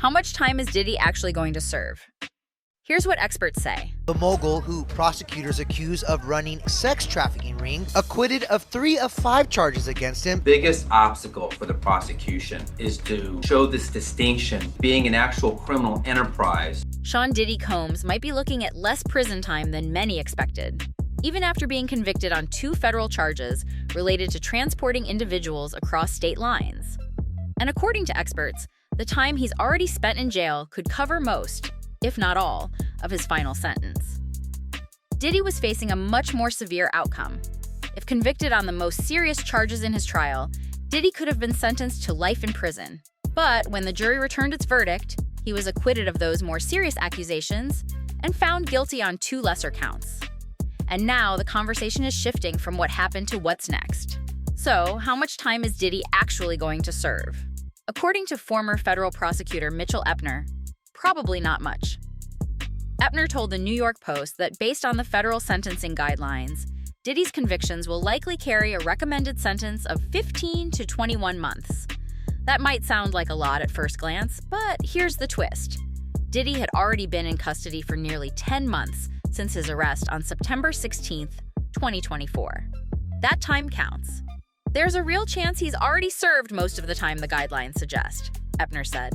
How much time is Diddy actually going to serve? Here's what experts say. The mogul, who prosecutors accuse of running a sex trafficking ring, acquitted of 3 of 5 charges against him. Biggest obstacle for the prosecution is to show this distinction being an actual criminal enterprise. Sean Diddy Combs might be looking at less prison time than many expected, even after being convicted on 2 federal charges related to transporting individuals across state lines. And according to experts, the time he's already spent in jail could cover most, if not all, of his final sentence. Diddy was facing a much more severe outcome. If convicted on the most serious charges in his trial, Diddy could have been sentenced to life in prison. But when the jury returned its verdict, he was acquitted of those more serious accusations and found guilty on 2 lesser counts. And now the conversation is shifting from what happened to what's next. So, how much time is Diddy actually going to serve? According to former federal prosecutor Mitchell Epner, probably not much. Epner told the New York Post that based on the federal sentencing guidelines, Diddy's convictions will likely carry a recommended sentence of 15 to 21 months. That might sound like a lot at first glance, but here's the twist. Diddy had already been in custody for nearly 10 months since his arrest on September 16, 2024. That time counts. There's a real chance he's already served most of the time the guidelines suggest, Epner said.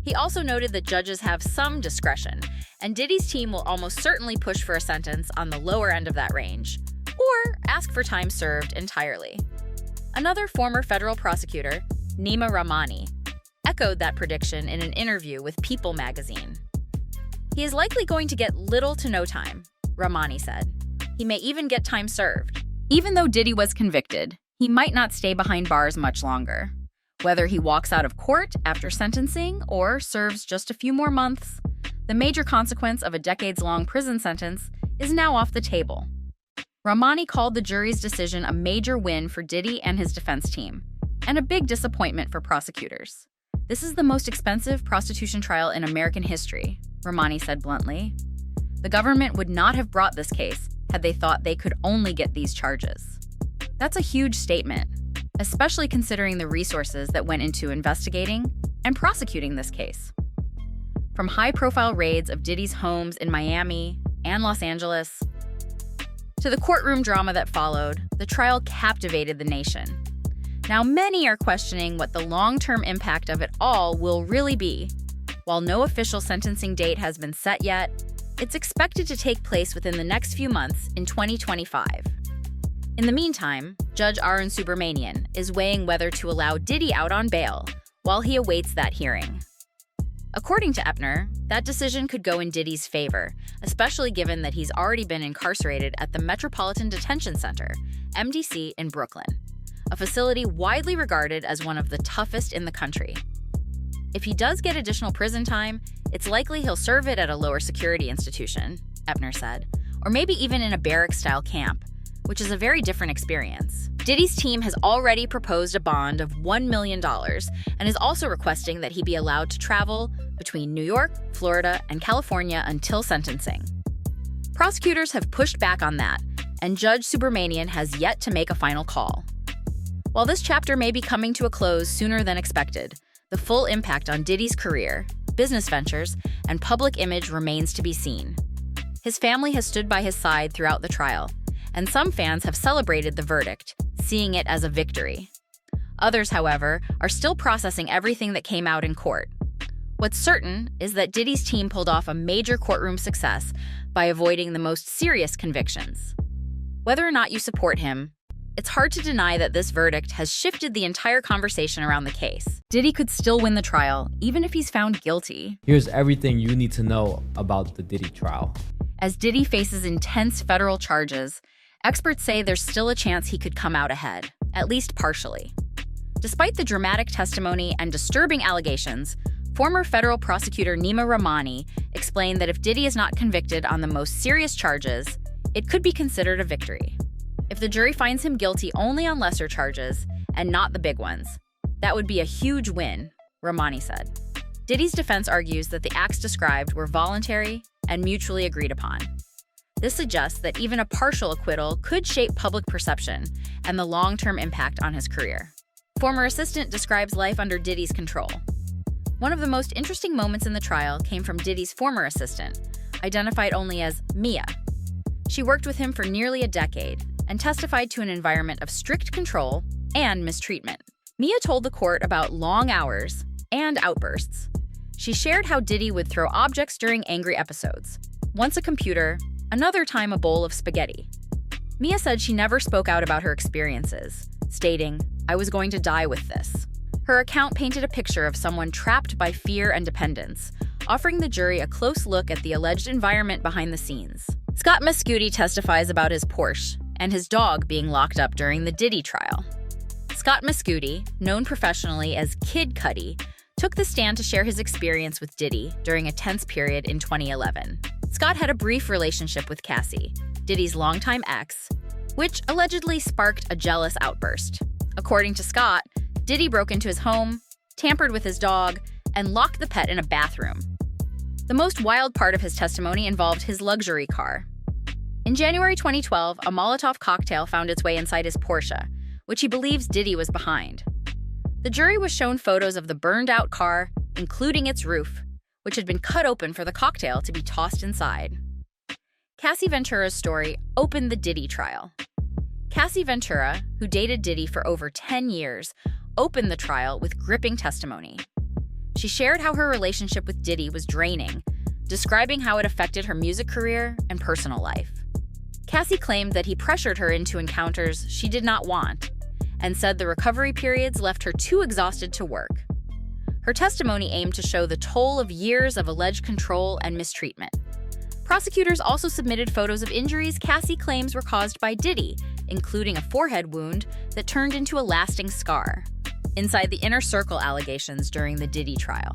He also noted that judges have some discretion, and Diddy's team will almost certainly push for a sentence on the lower end of that range, or ask for time served entirely. Another former federal prosecutor, Nima Rahmani, echoed that prediction in an interview with People magazine. He is likely going to get little to no time, Rahmani said. He may even get time served. Even though Diddy was convicted, he might not stay behind bars much longer. Whether he walks out of court after sentencing or serves just a few more months, the major consequence of a decades-long prison sentence is now off the table. Rahmani called the jury's decision a major win for Diddy and his defense team, and a big disappointment for prosecutors. This is the most expensive prostitution trial in American history, Rahmani said bluntly. The government would not have brought this case had they thought they could only get these charges. That's a huge statement, especially considering the resources that went into investigating and prosecuting this case. From high-profile raids of Diddy's homes in Miami and Los Angeles, to the courtroom drama that followed, the trial captivated the nation. Now, many are questioning what the long-term impact of it all will really be. While no official sentencing date has been set yet, it's expected to take place within the next few months in 2025. In the meantime, Judge Arun Subramanian is weighing whether to allow Diddy out on bail while he awaits that hearing. According to Epner, that decision could go in Diddy's favor, especially given that he's already been incarcerated at the Metropolitan Detention Center, MDC, in Brooklyn, a facility widely regarded as one of the toughest in the country. If he does get additional prison time, it's likely he'll serve it at a lower security institution, Epner said, or maybe even in a barrack-style camp, which is a very different experience. Diddy's team has already proposed a bond of $1 million and is also requesting that he be allowed to travel between New York, Florida, and California until sentencing. Prosecutors have pushed back on that, and Judge Subramanian has yet to make a final call. While this chapter may be coming to a close sooner than expected, the full impact on Diddy's career, business ventures, and public image remains to be seen. His family has stood by his side throughout the trial, and some fans have celebrated the verdict, seeing it as a victory. Others, however, are still processing everything that came out in court. What's certain is that Diddy's team pulled off a major courtroom success by avoiding the most serious convictions. Whether or not you support him, it's hard to deny that this verdict has shifted the entire conversation around the case. Diddy could still win the trial, even if he's found guilty. Here's everything you need to know about the Diddy trial. As Diddy faces intense federal charges, experts say there's still a chance he could come out ahead, at least partially. Despite the dramatic testimony and disturbing allegations, former federal prosecutor Nima Rahmani explained that if Diddy is not convicted on the most serious charges, it could be considered a victory. If the jury finds him guilty only on lesser charges and not the big ones, that would be a huge win, Rahmani said. Diddy's defense argues that the acts described were voluntary and mutually agreed upon. This suggests that even a partial acquittal could shape public perception and the long-term impact on his career. Former assistant describes life under Diddy's control. One of the most interesting moments in the trial came from Diddy's former assistant, identified only as Mia. She worked with him for nearly a decade and testified to an environment of strict control and mistreatment. Mia told the court about long hours and outbursts. She shared how Diddy would throw objects during angry episodes, once a computer, another time a bowl of spaghetti. Mia said she never spoke out about her experiences, stating, "I was going to die with this." Her account painted a picture of someone trapped by fear and dependence, offering the jury a close look at the alleged environment behind the scenes. Scott Mescudi testifies about his Porsche and his dog being locked up during the Diddy trial. Scott Mescudi, known professionally as Kid Cudi, took the stand to share his experience with Diddy during a tense period in 2011. Scott had a brief relationship with Cassie, Diddy's longtime ex, which allegedly sparked a jealous outburst. According to Scott, Diddy broke into his home, tampered with his dog, and locked the pet in a bathroom. The most wild part of his testimony involved his luxury car. In January 2012, a Molotov cocktail found its way inside his Porsche, which he believes Diddy was behind. The jury was shown photos of the burned-out car, including its roof, which had been cut open for the cocktail to be tossed inside. Cassie Ventura's story opened the Diddy trial. Cassie Ventura, who dated Diddy for over 10 years, opened the trial with gripping testimony. She shared how her relationship with Diddy was draining, describing how it affected her music career and personal life. Cassie claimed that he pressured her into encounters she did not want, and said the recovery periods left her too exhausted to work. Her testimony aimed to show the toll of years of alleged control and mistreatment. Prosecutors also submitted photos of injuries Cassie claims were caused by Diddy, including a forehead wound that turned into a lasting scar, inside the inner circle allegations during the Diddy trial.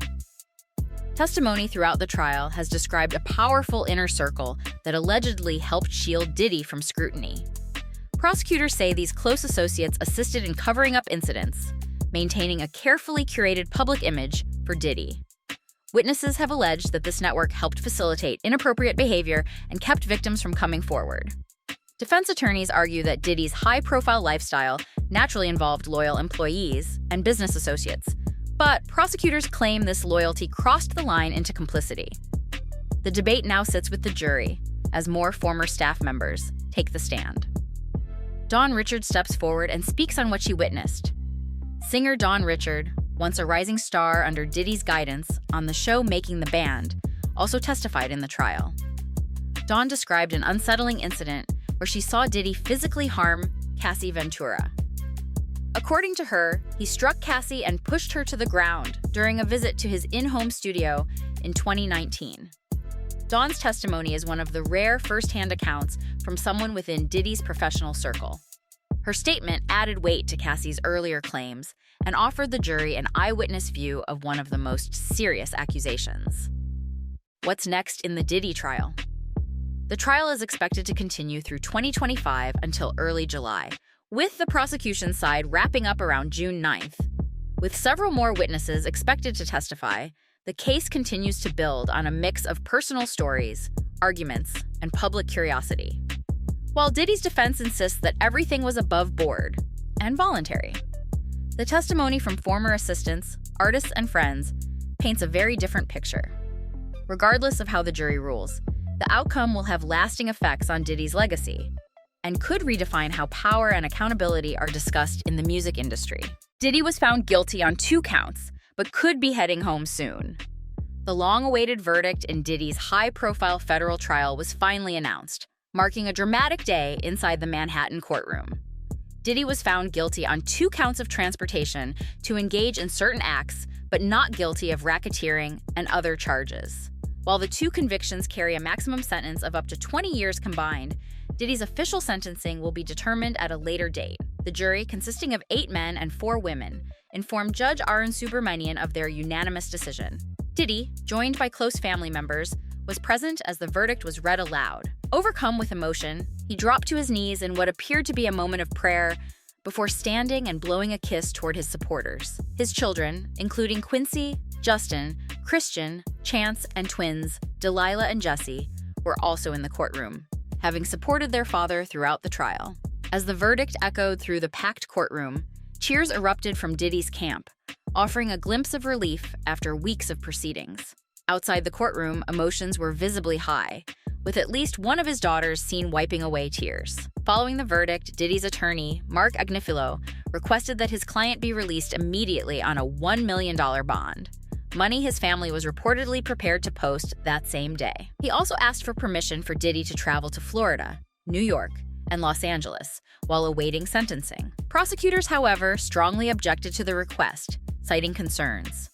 Testimony throughout the trial has described a powerful inner circle that allegedly helped shield Diddy from scrutiny. Prosecutors say these close associates assisted in covering up incidents, maintaining a carefully curated public image for Diddy. Witnesses have alleged that this network helped facilitate inappropriate behavior and kept victims from coming forward. Defense attorneys argue that Diddy's high-profile lifestyle naturally involved loyal employees and business associates, but prosecutors claim this loyalty crossed the line into complicity. The debate now sits with the jury, as more former staff members take the stand. Dawn Richard steps forward and speaks on what she witnessed. Singer Dawn Richard, once a rising star under Diddy's guidance on the show Making the Band, also testified in the trial. Dawn described an unsettling incident where she saw Diddy physically harm Cassie Ventura. According to her, he struck Cassie and pushed her to the ground during a visit to his in-home studio in 2019. Dawn's testimony is one of the rare first-hand accounts from someone within Diddy's professional circle. Her statement added weight to Cassie's earlier claims and offered the jury an eyewitness view of one of the most serious accusations. What's next in the Diddy trial? The trial is expected to continue through 2025 until early July, with the prosecution side wrapping up around June 9th. With several more witnesses expected to testify, the case continues to build on a mix of personal stories, arguments, and public curiosity. While Diddy's defense insists that everything was above board and voluntary, the testimony from former assistants, artists, and friends paints a very different picture. Regardless of how the jury rules, the outcome will have lasting effects on Diddy's legacy and could redefine how power and accountability are discussed in the music industry. Diddy was found guilty on 2 counts, but could be heading home soon. The long-awaited verdict in Diddy's high-profile federal trial was finally announced, marking a dramatic day inside the Manhattan courtroom. Diddy was found guilty on 2 counts of transportation to engage in certain acts, but not guilty of racketeering and other charges. While the 2 convictions carry a maximum sentence of up to 20 years combined, Diddy's official sentencing will be determined at a later date. The jury, consisting of 8 men and 4 women, informed Judge Arun Subramanian of their unanimous decision. Diddy, joined by close family members, was present as the verdict was read aloud. Overcome with emotion, he dropped to his knees in what appeared to be a moment of prayer before standing and blowing a kiss toward his supporters. His children, including Quincy, Justin, Christian, Chance, and twins Delilah and Jesse, were also in the courtroom, having supported their father throughout the trial. As the verdict echoed through the packed courtroom, cheers erupted from Diddy's camp, offering a glimpse of relief after weeks of proceedings. Outside the courtroom, emotions were visibly high, with at least one of his daughters seen wiping away tears. Following the verdict, Diddy's attorney, Mark Agnifilo, requested that his client be released immediately on a $1 million bond, money his family was reportedly prepared to post that same day. He also asked for permission for Diddy to travel to Florida, New York, and Los Angeles while awaiting sentencing. Prosecutors, however, strongly objected to the request, citing concerns,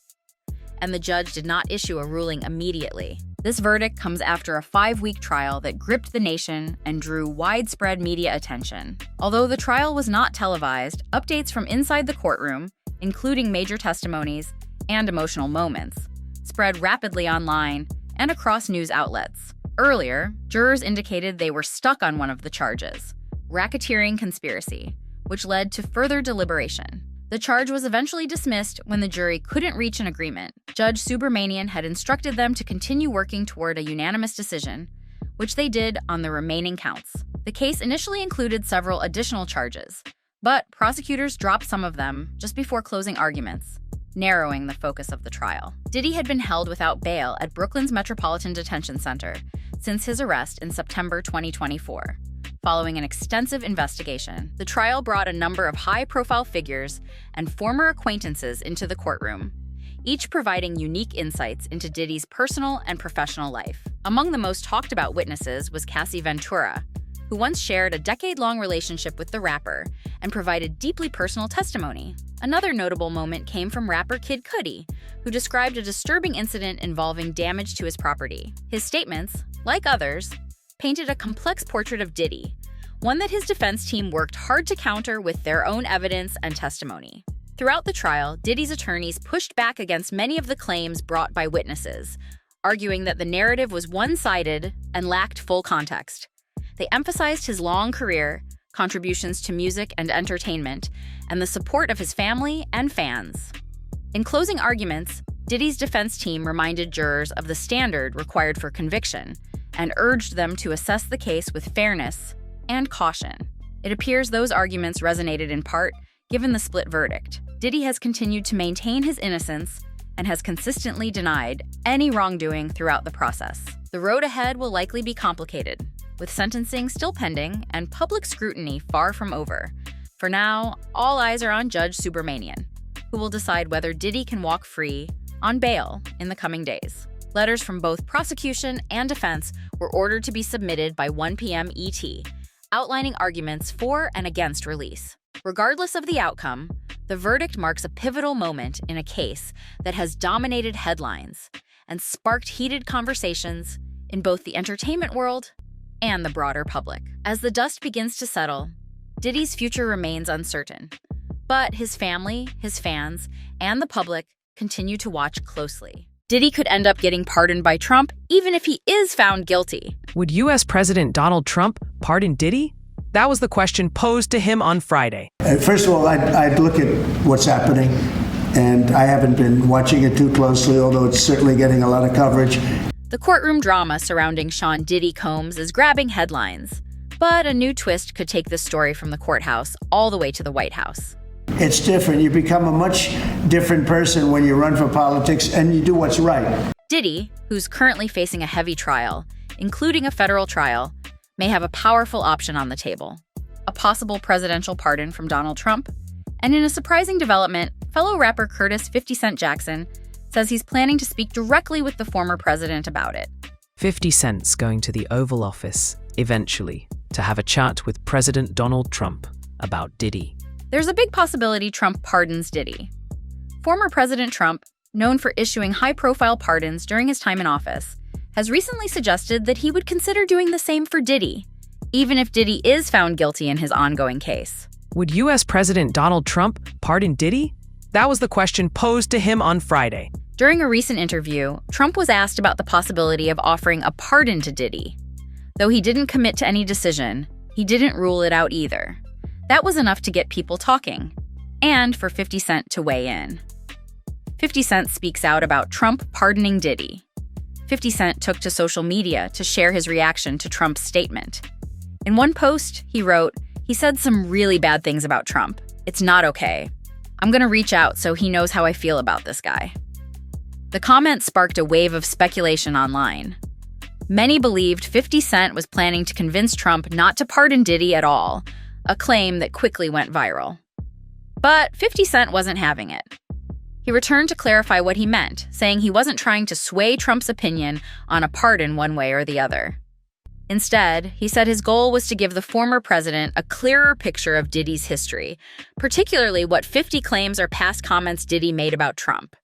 and the judge did not issue a ruling immediately. This verdict comes after a 5-week trial that gripped the nation and drew widespread media attention. Although the trial was not televised, updates from inside the courtroom, including major testimonies and emotional moments, spread rapidly online and across news outlets. Earlier, jurors indicated they were stuck on one of the charges, racketeering conspiracy, which led to further deliberation. The charge was eventually dismissed when the jury couldn't reach an agreement. Judge Subramanian had instructed them to continue working toward a unanimous decision, which they did on the remaining counts. The case initially included several additional charges, but prosecutors dropped some of them just before closing arguments, narrowing the focus of the trial. Diddy had been held without bail at Brooklyn's Metropolitan Detention Center since his arrest in September 2024. Following an extensive investigation, the trial brought a number of high-profile figures and former acquaintances into the courtroom, each providing unique insights into Diddy's personal and professional life. Among the most talked-about witnesses was Cassie Ventura, who once shared a decade-long relationship with the rapper and provided deeply personal testimony. Another notable moment came from rapper Kid Cudi, who described a disturbing incident involving damage to his property. His statements, like others, painted a complex portrait of Diddy, one that his defense team worked hard to counter with their own evidence and testimony. Throughout the trial, Diddy's attorneys pushed back against many of the claims brought by witnesses, arguing that the narrative was one-sided and lacked full context. They emphasized his long career, contributions to music and entertainment, and the support of his family and fans. In closing arguments, Diddy's defense team reminded jurors of the standard required for conviction and urged them to assess the case with fairness and caution. It appears those arguments resonated in part, given the split verdict. Diddy has continued to maintain his innocence and has consistently denied any wrongdoing throughout the process. The road ahead will likely be complicated, with sentencing still pending and public scrutiny far from over. For now, all eyes are on Judge Subramanian, who will decide whether Diddy can walk free on bail in the coming days. Letters from both prosecution and defense were ordered to be submitted by 1 p.m. ET, outlining arguments for and against release. Regardless of the outcome, the verdict marks a pivotal moment in a case that has dominated headlines and sparked heated conversations in both the entertainment world and the broader public. As the dust begins to settle, Diddy's future remains uncertain, but his family, his fans, and the public continue to watch closely. Diddy could end up getting pardoned by Trump even if he is found guilty. Would U.S. President Donald Trump pardon Diddy? That was the question posed to him on Friday. First of all, I'd look at what's happening, and I haven't been watching it too closely, although it's certainly getting a lot of coverage. The courtroom drama surrounding Sean Diddy Combs is grabbing headlines, but a new twist could take this story from the courthouse all the way to the White House. It's different. You become a much different person when you run for politics and you do what's right. Diddy, who's currently facing a heavy trial, including a federal trial, may have a powerful option on the table: a possible presidential pardon from Donald Trump. And in a surprising development, fellow rapper Curtis 50 Cent Jackson says he's planning to speak directly with the former president about it. 50 Cent's going to the Oval Office, eventually, to have a chat with President Donald Trump about Diddy. There's a big possibility Trump pardons Diddy. Former President Trump, known for issuing high-profile pardons during his time in office, has recently suggested that he would consider doing the same for Diddy, even if Diddy is found guilty in his ongoing case. Would U.S. President Donald Trump pardon Diddy? That was the question posed to him on Friday. During a recent interview, Trump was asked about the possibility of offering a pardon to Diddy. Though he didn't commit to any decision, he didn't rule it out either. That was enough to get people talking, and for 50 Cent to weigh in. 50 Cent speaks out about Trump pardoning Diddy. 50 Cent took to social media to share his reaction to Trump's statement. In one post, he wrote, "He said some really bad things about Trump. It's not okay. I'm gonna reach out so he knows how I feel about this guy." The comment sparked a wave of speculation online. Many believed 50 Cent was planning to convince Trump not to pardon Diddy at all, a claim that quickly went viral. But 50 Cent wasn't having it. He returned to clarify what he meant, saying he wasn't trying to sway Trump's opinion on a pardon one way or the other. Instead, he said his goal was to give the former president a clearer picture of Diddy's history, particularly what 50 claims are past comments Diddy made about Trump.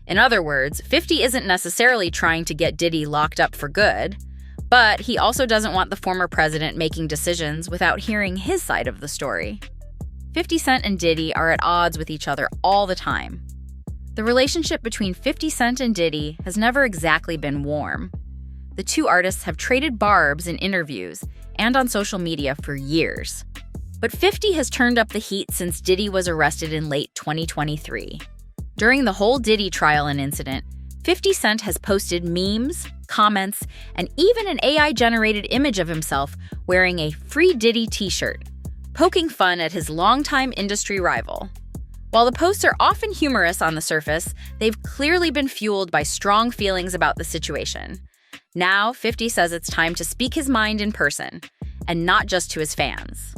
In other words, 50 isn't necessarily trying to get Diddy locked up for good, but he also doesn't want the former president making decisions without hearing his side of the story. 50 Cent and Diddy are at odds with each other all the time. The relationship between 50 Cent and Diddy has never exactly been warm. The two artists have traded barbs in interviews and on social media for years. But 50 has turned up the heat since Diddy was arrested in late 2023. During the whole Diddy trial and incident, 50 Cent has posted memes, comments, and even an AI-generated image of himself wearing a Free Diddy t-shirt, poking fun at his longtime industry rival. While the posts are often humorous on the surface, they've clearly been fueled by strong feelings about the situation. Now, 50 says it's time to speak his mind in person, and not just to his fans.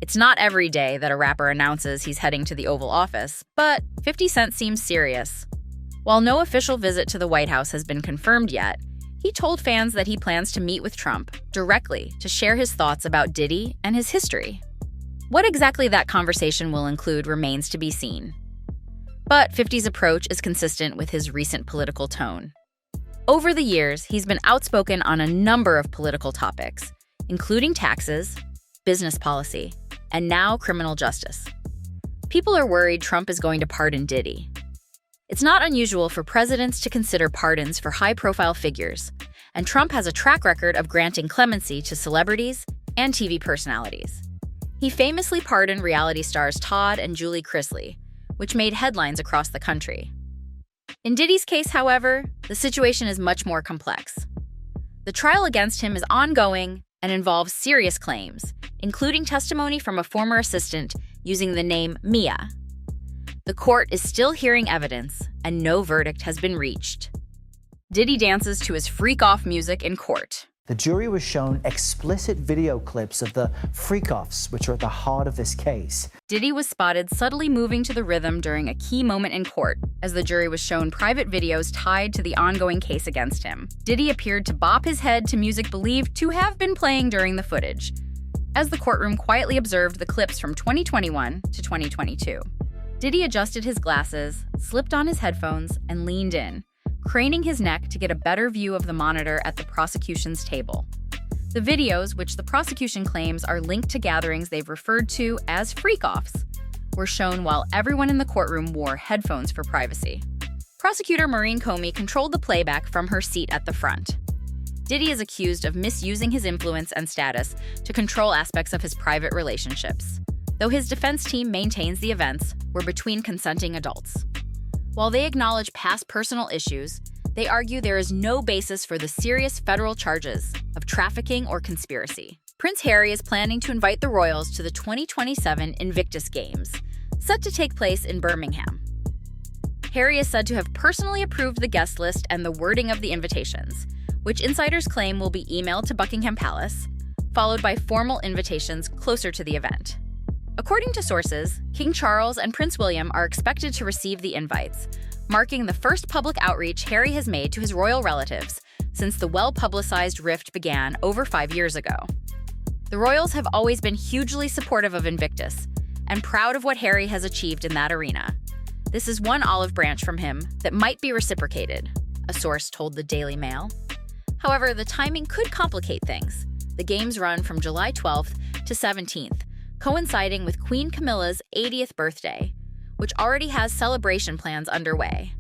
It's not every day that a rapper announces he's heading to the Oval Office, but 50 Cent seems serious. While no official visit to the White House has been confirmed yet, he told fans that he plans to meet with Trump directly to share his thoughts about Diddy and his history. What exactly that conversation will include remains to be seen. But 50's approach is consistent with his recent political tone. Over the years, he's been outspoken on a number of political topics, including taxes, business policy, and now criminal justice. People are worried Trump is going to pardon Diddy. It's not unusual for presidents to consider pardons for high-profile figures, and Trump has a track record of granting clemency to celebrities and TV personalities. He famously pardoned reality stars Todd and Julie Chrisley, which made headlines across the country. In Diddy's case, however, the situation is much more complex. The trial against him is ongoing and involves serious claims, including testimony from a former assistant using the name Mia. The court is still hearing evidence, and no verdict has been reached. Diddy dances to his freak-off music in court. The jury was shown explicit video clips of the freak-offs, which are at the heart of this case. Diddy was spotted subtly moving to the rhythm during a key moment in court, as the jury was shown private videos tied to the ongoing case against him. Diddy appeared to bop his head to music believed to have been playing during the footage, as the courtroom quietly observed the clips from 2021 to 2022. Diddy adjusted his glasses, slipped on his headphones, and leaned in, craning his neck to get a better view of the monitor at the prosecution's table. The videos, which the prosecution claims are linked to gatherings they've referred to as freak-offs, were shown while everyone in the courtroom wore headphones for privacy. Prosecutor Maureen Comey controlled the playback from her seat at the front. Diddy is accused of misusing his influence and status to control aspects of his private relationships, though his defense team maintains the events were between consenting adults. While they acknowledge past personal issues, they argue there is no basis for the serious federal charges of trafficking or conspiracy. Prince Harry is planning to invite the royals to the 2027 Invictus Games, set to take place in Birmingham. Harry is said to have personally approved the guest list and the wording of the invitations, which insiders claim will be emailed to Buckingham Palace, followed by formal invitations closer to the event. According to sources, King Charles and Prince William are expected to receive the invites, marking the first public outreach Harry has made to his royal relatives since the well-publicized rift began over 5 years ago. The royals have always been hugely supportive of Invictus and proud of what Harry has achieved in that arena. This is one olive branch from him that might be reciprocated, a source told the Daily Mail. However, the timing could complicate things. The games run from July 12th to 17th, coinciding with Queen Camilla's 80th birthday, which already has celebration plans underway.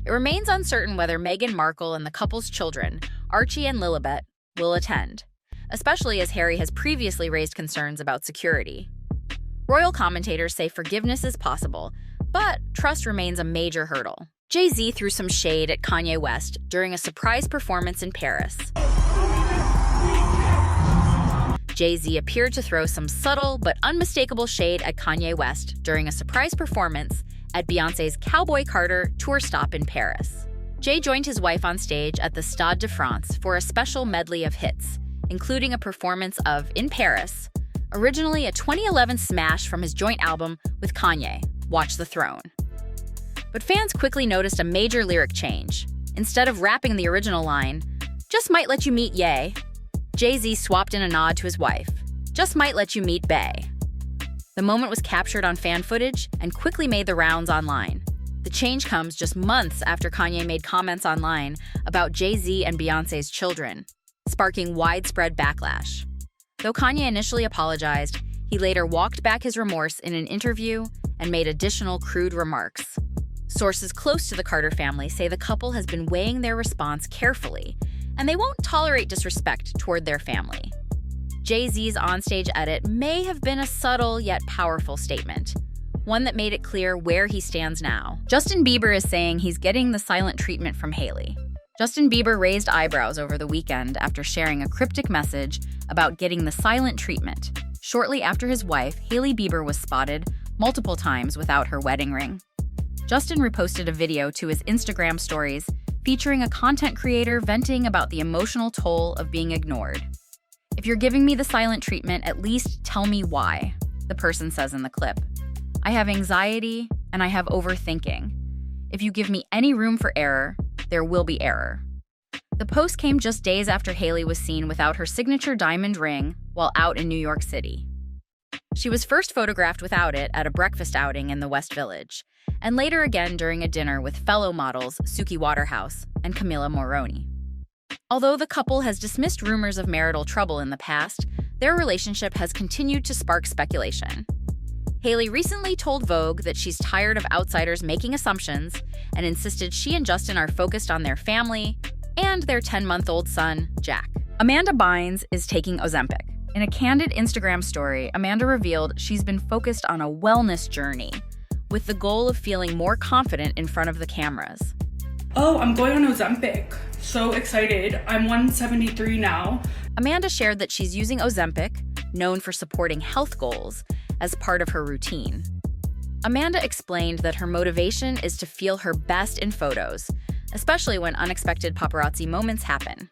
It remains uncertain whether Meghan Markle and the couple's children, Archie and Lilibet, will attend, especially as Harry has previously raised concerns about security. Royal commentators say forgiveness is possible, but trust remains a major hurdle. Jay-Z threw some shade at Kanye West during a surprise performance in Paris. Jay-Z appeared to throw some subtle but unmistakable shade at Kanye West during a surprise performance at Beyoncé's Cowboy Carter tour stop in Paris. Jay joined his wife on stage at the Stade de France for a special medley of hits, including a performance of In Paris, originally a 2011 smash from his joint album with Kanye, Watch the Throne. But fans quickly noticed a major lyric change. Instead of rapping the original line, "Just might let you meet Ye," Jay-Z swapped in a nod to his wife, "Just might let you meet Bae." The moment was captured on fan footage and quickly made the rounds online. The change comes just months after Kanye made comments online about Jay-Z and Beyoncé's children, sparking widespread backlash. Though Kanye initially apologized, he later walked back his remorse in an interview and made additional crude remarks. Sources close to the Carter family say the couple has been weighing their response carefully, and they won't tolerate disrespect toward their family. Jay-Z's onstage edit may have been a subtle yet powerful statement, one that made it clear where he stands now. Justin Bieber is saying he's getting the silent treatment from Hailey. Justin Bieber raised eyebrows over the weekend after sharing a cryptic message about getting the silent treatment, shortly after his wife, Hailey Bieber, was spotted multiple times without her wedding ring. Justin reposted a video to his Instagram stories featuring a content creator venting about the emotional toll of being ignored. "If you're giving me the silent treatment, at least tell me why," the person says in the clip. "I have anxiety and I have overthinking. If you give me any room for error, there will be error." The post came just days after Hailey was seen without her signature diamond ring while out in New York City. She was first photographed without it at a breakfast outing in the West Village, and later again during a dinner with fellow models Suki Waterhouse and Camila Morrone. Although the couple has dismissed rumors of marital trouble in the past, their relationship has continued to spark speculation. Hailey recently told Vogue that she's tired of outsiders making assumptions and insisted she and Justin are focused on their family and their 10-month-old son, Jack. Amanda Bynes is taking Ozempic. In a candid Instagram story, Amanda revealed she's been focused on a wellness journey with the goal of feeling more confident in front of the cameras. "Oh, I'm going on Ozempic. So excited. I'm 173 now." Amanda shared that she's using Ozempic, known for supporting health goals, as part of her routine. Amanda explained that her motivation is to feel her best in photos, especially when unexpected paparazzi moments happen.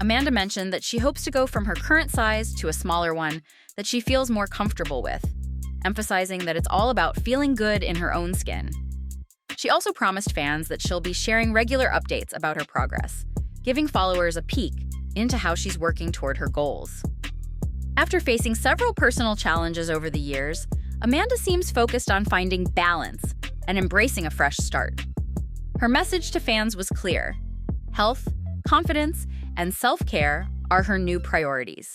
Amanda mentioned that she hopes to go from her current size to a smaller one that she feels more comfortable with, emphasizing that it's all about feeling good in her own skin. She also promised fans that she'll be sharing regular updates about her progress, giving followers a peek into how she's working toward her goals. After facing several personal challenges over the years, Amanda seems focused on finding balance and embracing a fresh start. Her message to fans was clear: health, confidence, and self-care are her new priorities.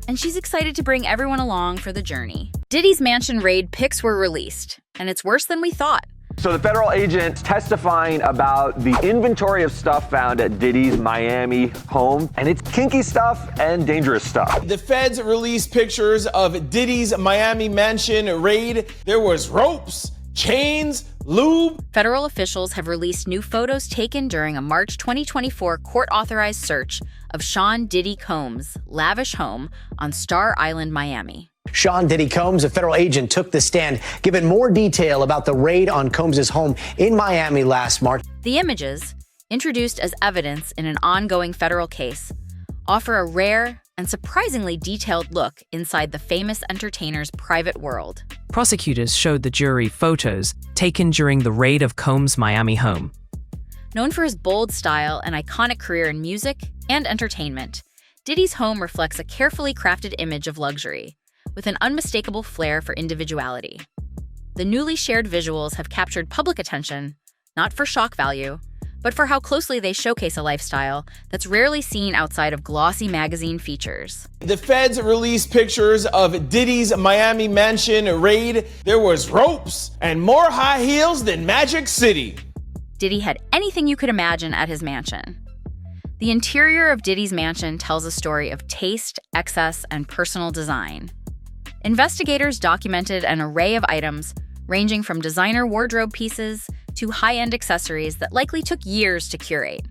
And she's excited to bring everyone along for the journey. Diddy's mansion raid pics were released, and it's worse than we thought. So the federal agent testifying about the inventory of stuff found at Diddy's Miami home, and it's kinky stuff and dangerous stuff. The feds released pictures of Diddy's Miami mansion raid. There was ropes, chains, lube. Federal officials have released new photos taken during a March 2024 court-authorized search of Sean Diddy Combs' lavish home on Star Island, Miami. Sean Diddy Combs, a federal agent, took the stand, giving more detail about the raid on Combs' home in Miami last March. The images, introduced as evidence in an ongoing federal case, offer a rare and surprisingly detailed look inside the famous entertainer's private world. Prosecutors showed the jury photos taken during the raid of Combs' Miami home. Known for his bold style and iconic career in music and entertainment, Diddy's home reflects a carefully crafted image of luxury, with an unmistakable flair for individuality. The newly shared visuals have captured public attention, not for shock value, but for how closely they showcase a lifestyle that's rarely seen outside of glossy magazine features. The feds released pictures of Diddy's Miami mansion raid. There was ropes and more high heels than Magic City. Diddy had anything you could imagine at his mansion. The interior of Diddy's mansion tells a story of taste, excess, and personal design. Investigators documented an array of items ranging from designer wardrobe pieces to high-end accessories that likely took years to curate.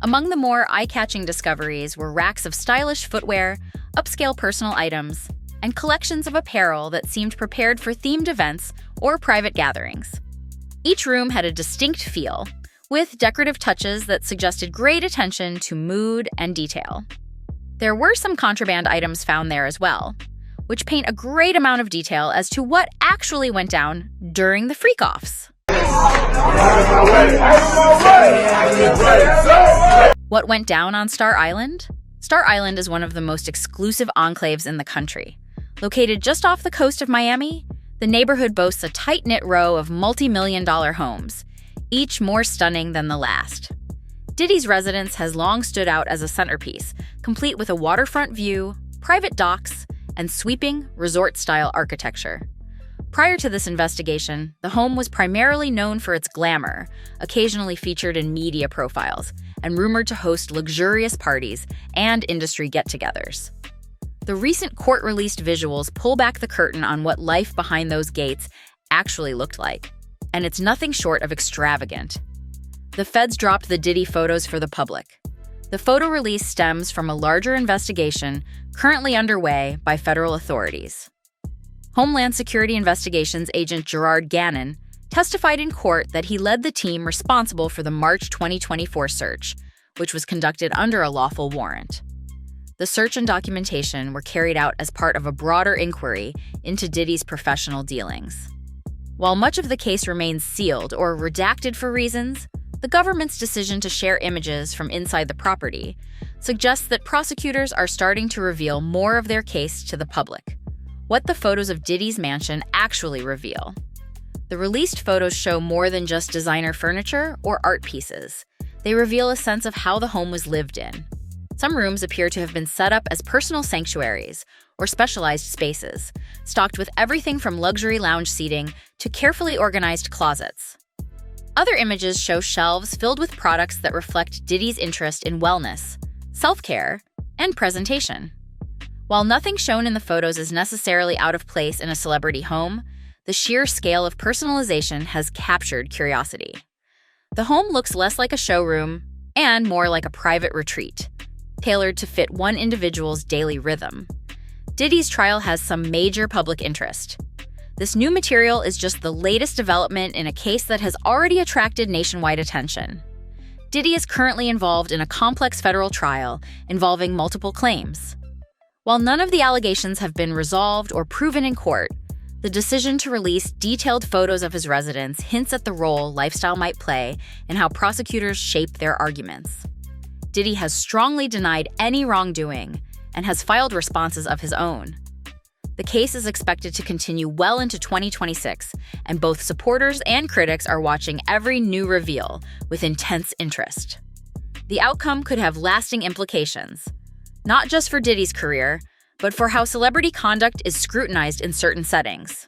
Among the more eye-catching discoveries were racks of stylish footwear, upscale personal items, and collections of apparel that seemed prepared for themed events or private gatherings. Each room had a distinct feel, with decorative touches that suggested great attention to mood and detail. There were some contraband items found there as well, which paint a great amount of detail as to what actually went down during the freak-offs. What went down on Star Island? Star Island is one of the most exclusive enclaves in the country. Located just off the coast of Miami, the neighborhood boasts a tight-knit row of multi-million-dollar homes, each more stunning than the last. Diddy's residence has long stood out as a centerpiece, complete with a waterfront view, private docks, and sweeping, resort-style architecture. Prior to this investigation, the home was primarily known for its glamour, occasionally featured in media profiles, and rumored to host luxurious parties and industry get-togethers. The recent court-released visuals pull back the curtain on what life behind those gates actually looked like, and it's nothing short of extravagant. The feds dropped the Diddy photos for the public. The photo release stems from a larger investigation currently underway by federal authorities. Homeland Security Investigations agent Gerard Gannon testified in court that he led the team responsible for the March 2024 search, which was conducted under a lawful warrant. The search and documentation were carried out as part of a broader inquiry into Diddy's professional dealings. While much of the case remains sealed or redacted for reasons, the government's decision to share images from inside the property suggests that prosecutors are starting to reveal more of their case to the public. What the photos of Diddy's mansion actually reveal. The released photos show more than just designer furniture or art pieces. They reveal a sense of how the home was lived in. Some rooms appear to have been set up as personal sanctuaries or specialized spaces, stocked with everything from luxury lounge seating to carefully organized closets. Other images show shelves filled with products that reflect Diddy's interest in wellness, self-care, and presentation. While nothing shown in the photos is necessarily out of place in a celebrity home, the sheer scale of personalization has captured curiosity. The home looks less like a showroom and more like a private retreat, tailored to fit one individual's daily rhythm. Diddy's trial has some major public interest. This new material is just the latest development in a case that has already attracted nationwide attention. Diddy is currently involved in a complex federal trial involving multiple claims. While none of the allegations have been resolved or proven in court, the decision to release detailed photos of his residence hints at the role lifestyle might play in how prosecutors shape their arguments. Diddy has strongly denied any wrongdoing and has filed responses of his own. The case is expected to continue well into 2026, and both supporters and critics are watching every new reveal with intense interest. The outcome could have lasting implications, not just for Diddy's career, but for how celebrity conduct is scrutinized in certain settings.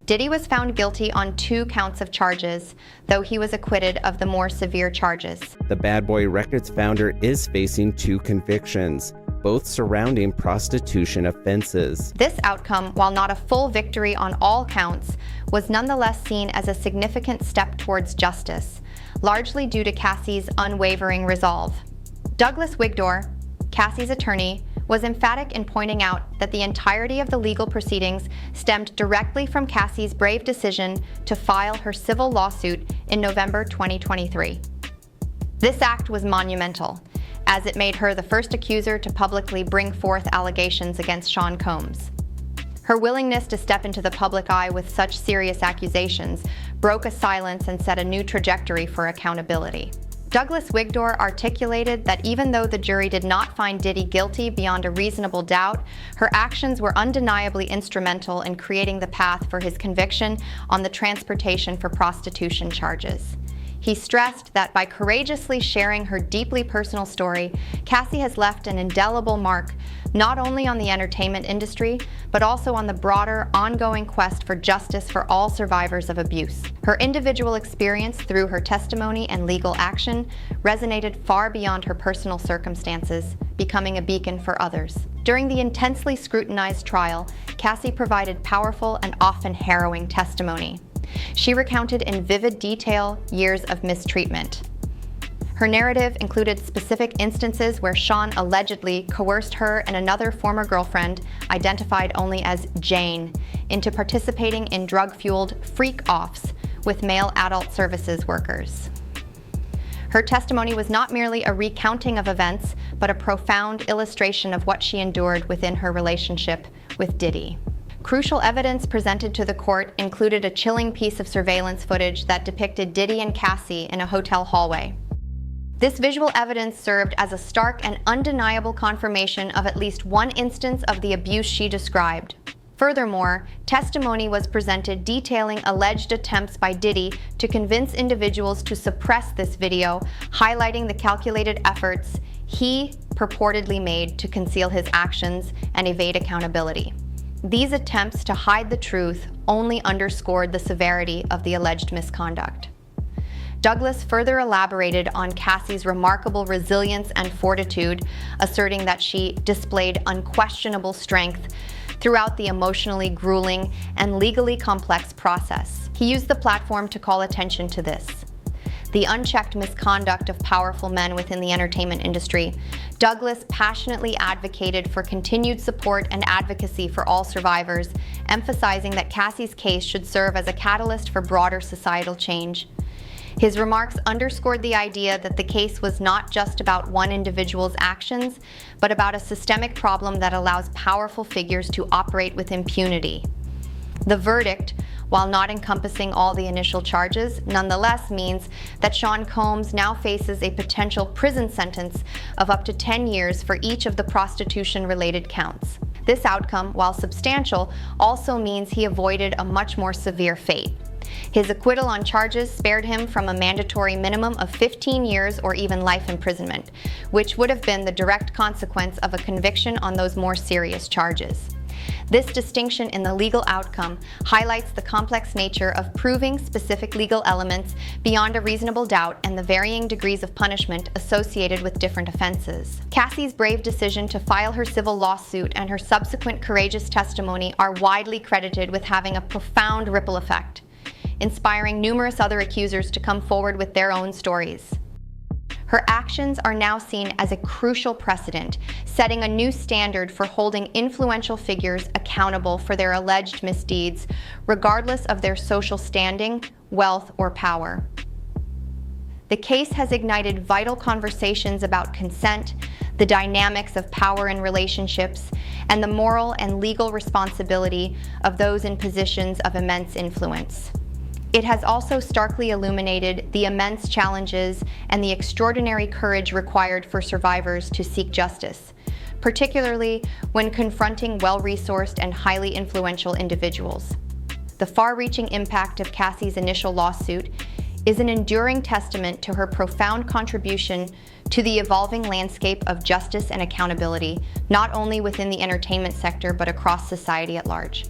Diddy was found guilty on 2 counts of charges, though he was acquitted of the more severe charges. The Bad Boy Records founder is facing 2 convictions, both surrounding prostitution offenses. This outcome, while not a full victory on all counts, was nonetheless seen as a significant step towards justice, largely due to Cassie's unwavering resolve. Douglas Wigdor, Cassie's attorney, was emphatic in pointing out that the entirety of the legal proceedings stemmed directly from Cassie's brave decision to file her civil lawsuit in November 2023. This act was monumental, as it made her the first accuser to publicly bring forth allegations against Sean Combs. Her willingness to step into the public eye with such serious accusations broke a silence and set a new trajectory for accountability. Douglas Wigdor articulated that even though the jury did not find Diddy guilty beyond a reasonable doubt, her actions were undeniably instrumental in creating the path for his conviction on the transportation for prostitution charges. He stressed that by courageously sharing her deeply personal story, Cassie has left an indelible mark not only on the entertainment industry, but also on the broader, ongoing quest for justice for all survivors of abuse. Her individual experience through her testimony and legal action resonated far beyond her personal circumstances, becoming a beacon for others. During the intensely scrutinized trial, Cassie provided powerful and often harrowing testimony. She recounted in vivid detail years of mistreatment. Her narrative included specific instances where Sean allegedly coerced her and another former girlfriend, identified only as Jane, into participating in drug-fueled freak-offs with male adult services workers. Her testimony was not merely a recounting of events, but a profound illustration of what she endured within her relationship with Diddy. Crucial evidence presented to the court included a chilling piece of surveillance footage that depicted Diddy and Cassie in a hotel hallway. This visual evidence served as a stark and undeniable confirmation of at least one instance of the abuse she described. Furthermore, testimony was presented detailing alleged attempts by Diddy to convince individuals to suppress this video, highlighting the calculated efforts he purportedly made to conceal his actions and evade accountability. These attempts to hide the truth only underscored the severity of the alleged misconduct. Douglas further elaborated on Cassie's remarkable resilience and fortitude, asserting that she displayed unquestionable strength throughout the emotionally grueling and legally complex process. He used the platform to call attention to this: the unchecked misconduct of powerful men within the entertainment industry. Douglas passionately advocated for continued support and advocacy for all survivors, emphasizing that Cassie's case should serve as a catalyst for broader societal change. His remarks underscored the idea that the case was not just about one individual's actions, but about a systemic problem that allows powerful figures to operate with impunity. The verdict, while not encompassing all the initial charges, nonetheless means that Sean Combs now faces a potential prison sentence of up to 10 years for each of the prostitution-related counts. This outcome, while substantial, also means he avoided a much more severe fate. His acquittal on charges spared him from a mandatory minimum of 15 years or even life imprisonment, which would have been the direct consequence of a conviction on those more serious charges. This distinction in the legal outcome highlights the complex nature of proving specific legal elements beyond a reasonable doubt and the varying degrees of punishment associated with different offenses. Cassie's brave decision to file her civil lawsuit and her subsequent courageous testimony are widely credited with having a profound ripple effect, inspiring numerous other accusers to come forward with their own stories. Her actions are now seen as a crucial precedent, setting a new standard for holding influential figures accountable for their alleged misdeeds, regardless of their social standing, wealth, or power. The case has ignited vital conversations about consent, the dynamics of power in relationships, and the moral and legal responsibility of those in positions of immense influence. It has also starkly illuminated the immense challenges and the extraordinary courage required for survivors to seek justice, particularly when confronting well-resourced and highly influential individuals. The far-reaching impact of Cassie's initial lawsuit is an enduring testament to her profound contribution to the evolving landscape of justice and accountability, not only within the entertainment sector but across society at large.